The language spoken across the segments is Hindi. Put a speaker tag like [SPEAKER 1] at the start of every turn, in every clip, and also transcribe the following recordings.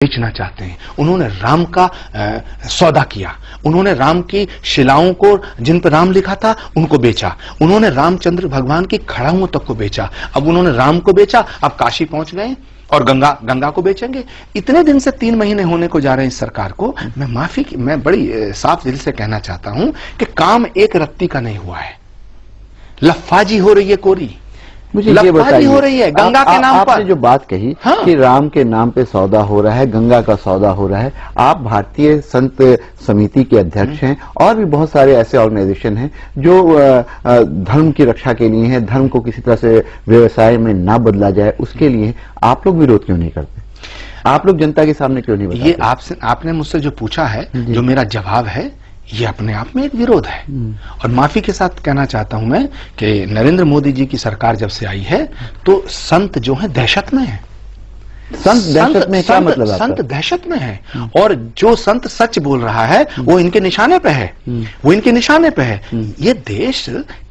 [SPEAKER 1] बेचना चाहते हैं। उन्होंने राम का सौदा किया। उन्होंने राम की शिलाओं को, जिन पर राम लिखा था, उनको बेचा। उन्होंने रामचंद्र भगवान की खड़ाओं तक को बेचा। अब उन्होंने राम को बेचा, अब काशी पहुंच गए और गंगा को बेचेंगे। इतने दिन से 3 महीने होने को जा रहे हैं इस सरकार को। मैं बड़ी साफ दिल से कहना चाहता हूं कि काम एक रत्ती का नहीं हुआ है। लफ्फाजी हो रही है कोरी,
[SPEAKER 2] मुझे ये बताइए,
[SPEAKER 1] हो रही है गंगा के नाम पर।
[SPEAKER 2] आपने जो बात कही कि राम के नाम पे सौदा हो रहा है, गंगा का सौदा हो रहा है। आप भारतीय संत समिति के अध्यक्ष हैं और भी बहुत सारे ऐसे ऑर्गेनाइजेशन हैं जो धर्म की रक्षा के लिए हैं, धर्म को किसी तरह से व्यवसाय में ना बदला जाए उसके लिए। आप लोग विरोध क्यों नहीं करते? आप लोग जनता के सामने क्यों नहीं बताते?
[SPEAKER 1] ये आपने मुझसे जो पूछा है, जो मेरा जवाब है, ये अपने आप में एक विरोध है। और माफी के साथ कहना चाहता हूं मैं कि नरेंद्र मोदी जी की सरकार जब से आई है तो संत जो है दहशत में है।
[SPEAKER 2] संत दहशत में क्या मतलब?
[SPEAKER 1] संत दहशत में है और जो संत सच बोल रहा है वो इनके निशाने पे है। वो इनके निशाने पे है। ये देश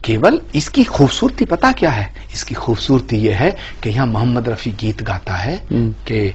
[SPEAKER 1] केवल, इसकी खूबसूरती पता क्या है? इसकी खूबसूरती ये है कि यहाँ मोहम्मद रफी गीत गाता है कि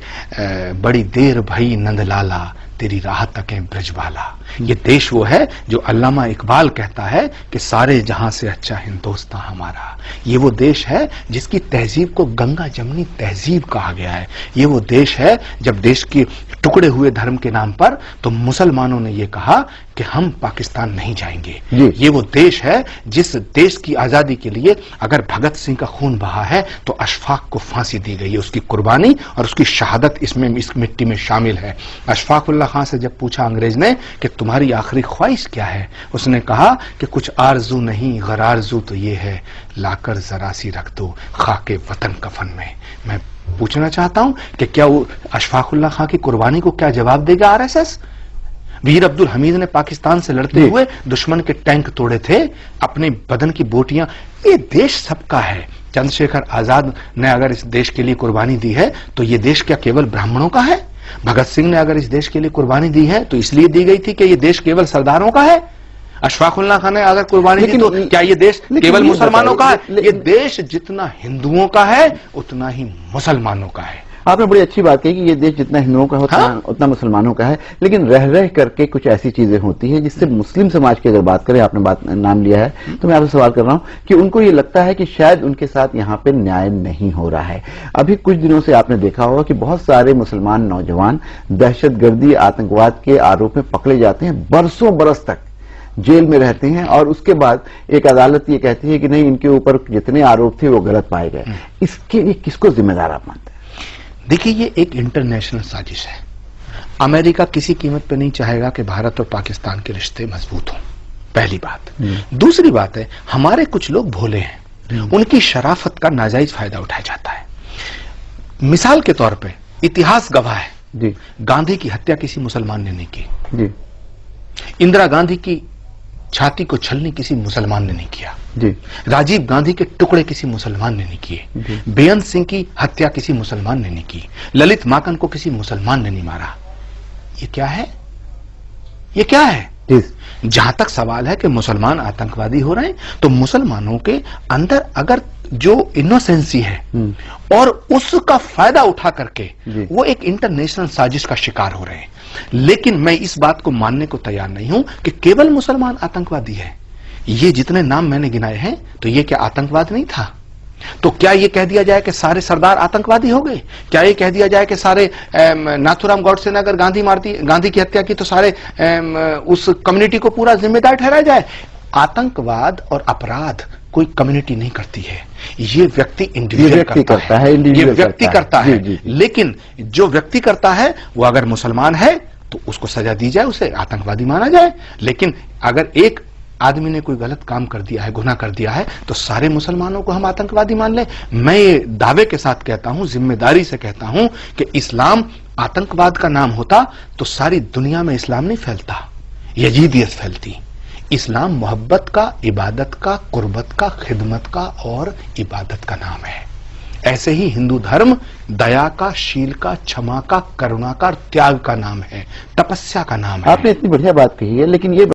[SPEAKER 1] बड़ी देर भई नंदलाला तेरी राह तकें ब्रजवाला। ये देश वो है जो अल्लामा इकबाल कहता है कि सारे जहां से अच्छा हिंदुस्तान हमारा। ये वो देश है जिसकी तहजीब को गंगा जमनी तहजीब कहा गया है। ये वो देश है जब देश के टुकड़े हुए धर्म के नाम पर तो मुसलमानों ने ये कहा कि हम पाकिस्तान नहीं जाएंगे। ये वो देश है जिस देश की आजादी के लिए अगर भगत सिंह का खून बहा है तो अशफाक को फांसी दी गई है। उसकी कुर्बानी और उसकी शहादत इसमें, इस मिट्टी में शामिल है। अशफाक उल्लाह खां से जब पूछा अंग्रेज ने कि तुम्हारी आखिरी ख्वाहिश क्या है, उसने कहा कि कुछ आरजू नहीं, गरारजू तो ये है, लाकर जरा सी रख दो खाके वतन कफन में। मैं पूछना चाहता हूं कि क्या वो अशफाक उल्लाह खां की कुर्बानी को क्या जवाब देगा आरएसएस? वीर अब्दुल हमीद ने पाकिस्तान से लड़ते हुए दुश्मन के टैंक तोड़े थे, अपने बदन की बोटियां। ये देश सबका है। चंद्रशेखर आजाद ने अगर इस देश के लिए कुर्बानी दी है तो ये देश क्या केवल ब्राह्मणों का है? भगत सिंह ने अगर इस देश के लिए कुर्बानी दी है तो इसलिए दी गई थी कि ये देश केवल सरदारों का है? अशफाक उल्लाह खान ने अगर कुर्बानी दी तो क्या ये देश केवल मुसलमानों का है? ये देश जितना हिंदुओं का है उतना ही मुसलमानों का है।
[SPEAKER 2] आपने बड़ी अच्छी बात कही कि ये देश जितना हिंदुओं का होता है उतना मुसलमानों का है। लेकिन रह रह करके कुछ ऐसी चीजें होती हैं जिससे मुस्लिम समाज की अगर बात करें, आपने नाम लिया है तो मैं आपसे सवाल कर रहा हूं कि उनको ये लगता है कि शायद उनके साथ यहाँ पे न्याय नहीं हो रहा है। अभी कुछ दिनों से आपने देखा होगा कि बहुत सारे मुसलमान नौजवान दहशतगर्दी, आतंकवाद के आरोप में पकड़े जाते हैं, बरसों बरस तक जेल में रहते हैं और उसके बाद एक अदालत ये कहती है कि नहीं, इनके ऊपर जितने आरोप थे वो गलत पाए गए। इसके लिए किसको जिम्मेदार आप मानते हैं?
[SPEAKER 1] देखिए, ये एक इंटरनेशनल साजिश है। अमेरिका किसी कीमत पे नहीं चाहेगा कि भारत और पाकिस्तान के रिश्ते मजबूत हों, पहली बात। दूसरी बात है, हमारे कुछ लोग भोले हैं, उनकी शराफत का नाजायज फायदा उठाया जाता है। मिसाल के तौर पे इतिहास गवाह है, गांधी की हत्या किसी मुसलमान ने नहीं की। इंदिरा गांधी की छाती को छलनी किसी मुसलमान ने नहीं किया। राजीव गांधी के टुकड़े किसी मुसलमान ने नहीं किए। बेअंत सिंह की हत्या किसी मुसलमान ने नहीं की। ललित माकन को किसी मुसलमान ने नहीं मारा। ये क्या है? ये क्या है? जहां तक सवाल है कि मुसलमान आतंकवादी हो रहे हैं तो मुसलमानों के अंदर अगर जो इनोसेंसी है और उसका फायदा उठा करके वो एक इंटरनेशनल साजिश का शिकार हो रहे हैं। लेकिन मैं इस बात को मानने को तैयार नहीं हूं कि केवल मुसलमान आतंकवादी है। ये जितने नाम मैंने गिनाए हैं तो ये क्या आतंकवाद नहीं था? तो क्या ये कह दिया जाए कि सारे सरदार आतंकवादी हो गए? क्या ये कह दिया जाए कि सारे नाथुराम गॉडसे ने अगर गांधी की हत्या की तो सारे उस कम्युनिटी को पूरा जिम्मेदार ठहराया जाए? आतंकवाद और अपराध कोई कम्युनिटी नहीं करती है, ये व्यक्ति इंडिविजुअल करता है। ये व्यक्ति करता है। लेकिन जो व्यक्ति करता है वो अगर मुसलमान है तो उसको सजा दी जाए, उसे आतंकवादी माना जाए। लेकिन अगर एक आदमी ने कोई गलत काम कर दिया है, गुनाह कर दिया है, तो सारे मुसलमानों को हम आतंकवादी मान लें? मैं ये दावे के साथ कहता हूं, जिम्मेदारी से कहता हूं कि इस्लाम आतंकवाद का नाम होता तो सारी दुनिया में इस्लाम नहीं फैलता, यजीदियत फैलती। इस्लाम मोहब्बत का, इबादत का, कुर्बत का, खिदमत का और इबादत का नाम है। ऐसे ही हिंदू धर्म दया का, शील का, क्षमा का, करुणा का, त्याग का नाम है, तपस्या का नाम है।
[SPEAKER 2] आपने इतनी बढ़िया बात कही है, लेकिन ये